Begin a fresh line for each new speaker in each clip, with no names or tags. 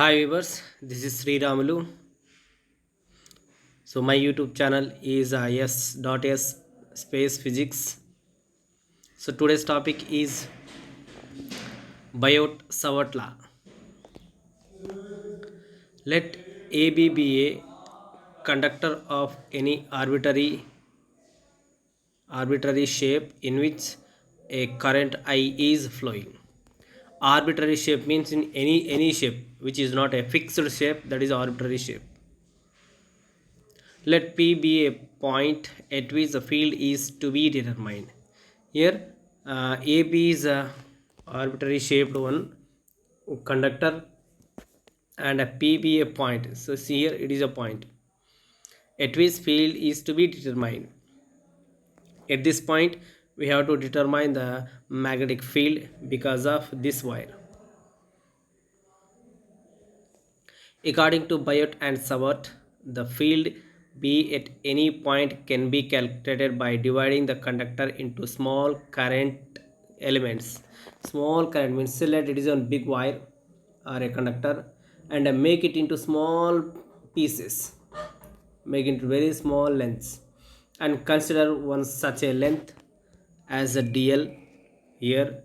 Hi viewers, this is Sri Ramulu. So my YouTube channel is s.s space physics. So today's topic is Biot Savart law. Let AB be a conductor of any arbitrary shape in which a current I is flowing. Arbitrary shape means in any shape which is not a fixed shape, that is arbitrary shape. Let P be a point at which the field is to be determined. Here, AB is a arbitrary shaped one conductor and a P be a point. So, see here it is a point at which field is to be determined. At this point, we have to determine the magnetic field because of this wire. According to Biot and Savart, the field B at any point can be calculated by dividing the conductor into small current elements. Small current means select it is a big wire or a conductor and make it into small pieces. Make it into very small lengths and consider one such a length as a DL here,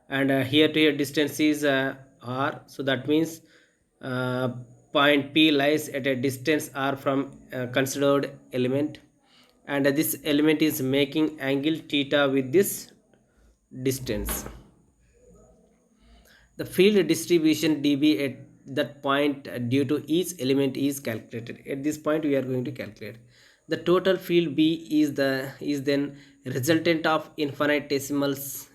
and here to here distance is R, so that means uh, point P lies at a distance R from considered element, and this element is making angle theta with this distance. The field distribution dB at that point due to each element is calculated. At this point we are going to calculate. The total field B is then resultant of infinitesimals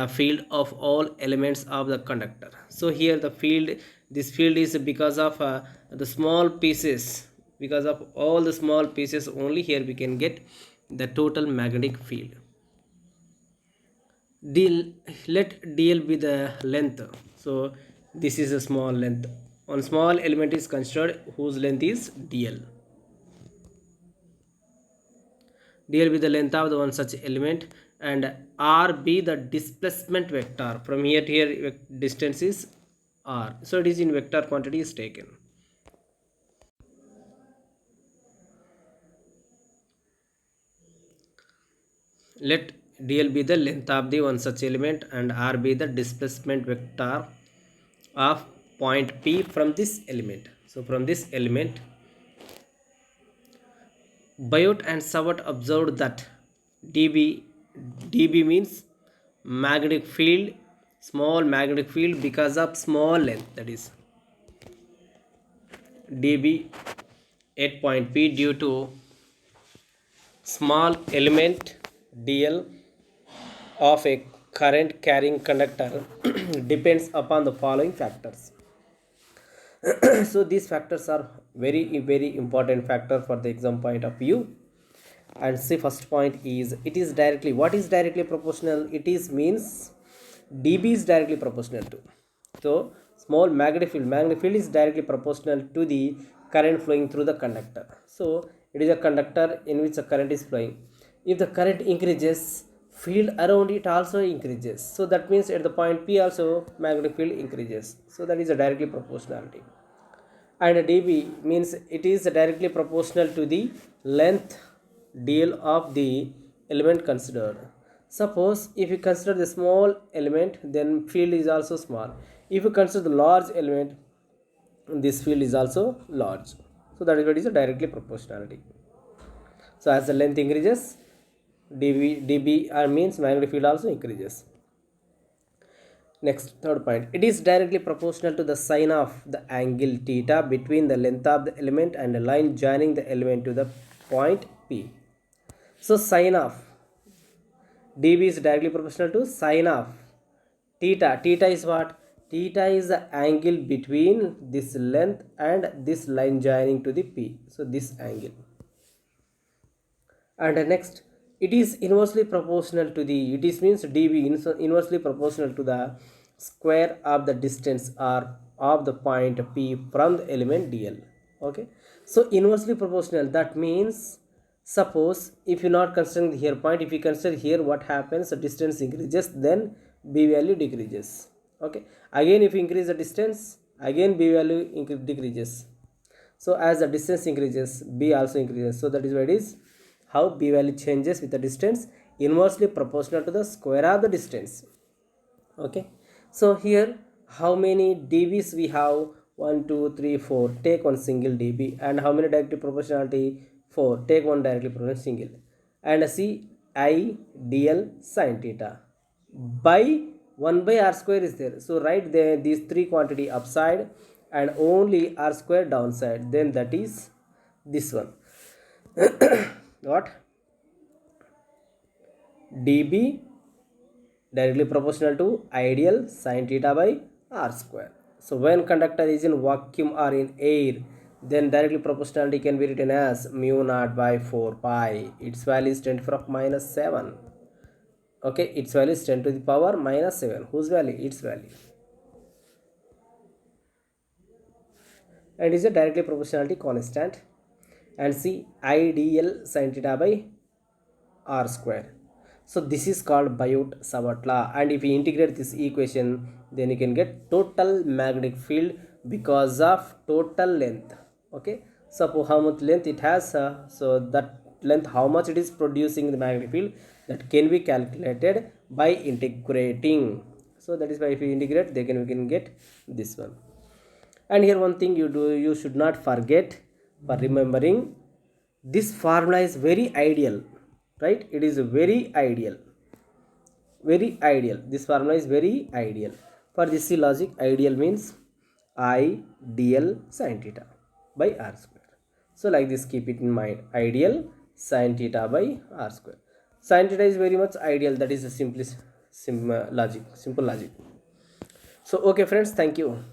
field of all elements of the conductor. So here this field is because of the small pieces, because of all the small pieces only here we can get the total magnetic field. Let dl be the length. So this is a small length. One small element is considered whose length is dl. Dl be the length of the one such element, and r be the displacement vector. From here to here distance is r, so it is in vector quantity is taken. Let dl be the length of the one such element and r be the displacement vector of point P from this element. So from this element, Biot and Savart observed that dB means magnetic field, small magnetic field because of small length, that is dB at point P due to small element dl of a current carrying conductor depends upon the following factors. So these factors are very important factor for the exam point of view. And see, first point is it is directly, what is directly proportional? It is means dB is directly proportional to, so small magnetic field is directly proportional to the current flowing through the conductor. So it is a conductor in which the current is flowing. If the current increases, field around it also increases, so that means at the point P also magnetic field increases, so that is a directly proportionality. And dB means it is directly proportional to the length dl of the element considered. Suppose if you consider the small element, then field is also small. If you consider the large element, this field is also large. So that is what is a directly proportionality. So as the length increases, dB means magnetic field also increases. Next, third point, it is directly proportional to the sine of the angle theta between the length of the element and the line joining the element to the point P. So sine of dB is directly proportional to sine of theta. Theta is what? Theta is the angle between this length and this line joining to the P. So this angle. And next, it is inversely proportional to the, it is means dB inversely proportional to the square of the distance r of the point P from the element dl. Okay, so inversely proportional, that means suppose if you not considering the here point, if you consider here, what happens, the distance increases, then B value decreases. Okay, again if you increase the distance, again b value decreases. So as the distance increases, b also increases. So that is why it is how b value changes with the distance, inversely proportional to the square of the distance. Okay, so here how many dBs we have? 1 2 3 4, take one single dB. And how many directly proportionality? 4, take one directly proportional single. And see, I dl sin theta by 1 by r square is there, so write there these three quantity upside and only r square downside, then that is this one. What? dB directly proportional to ideal sin theta by r square. So when conductor is in vacuum or in air, then directly proportionality can be written as mu naught by 4 pi. Its value is 10 to the power minus 7. Okay, its value is 10 to the power minus 7. Whose value? Its value. And is a directly proportionality constant. And see, ideal sin theta by r square. So this is called Biot-Savart law, and if you integrate this equation, then you can get total magnetic field because of total length. Okay, suppose how much length it has, so that length how much it is producing the magnetic field, that can be calculated by integrating. So that is why if you integrate, we can get this one. And here one thing you should not forget for remembering, this formula is very ideal, right? It is very ideal, very ideal. This formula is very ideal. For this logic, ideal means I dl sin theta by r square. So like this, keep it in mind, ideal sin theta by r square. Sin theta is very much ideal. That is the simple logic. So okay friends, thank you.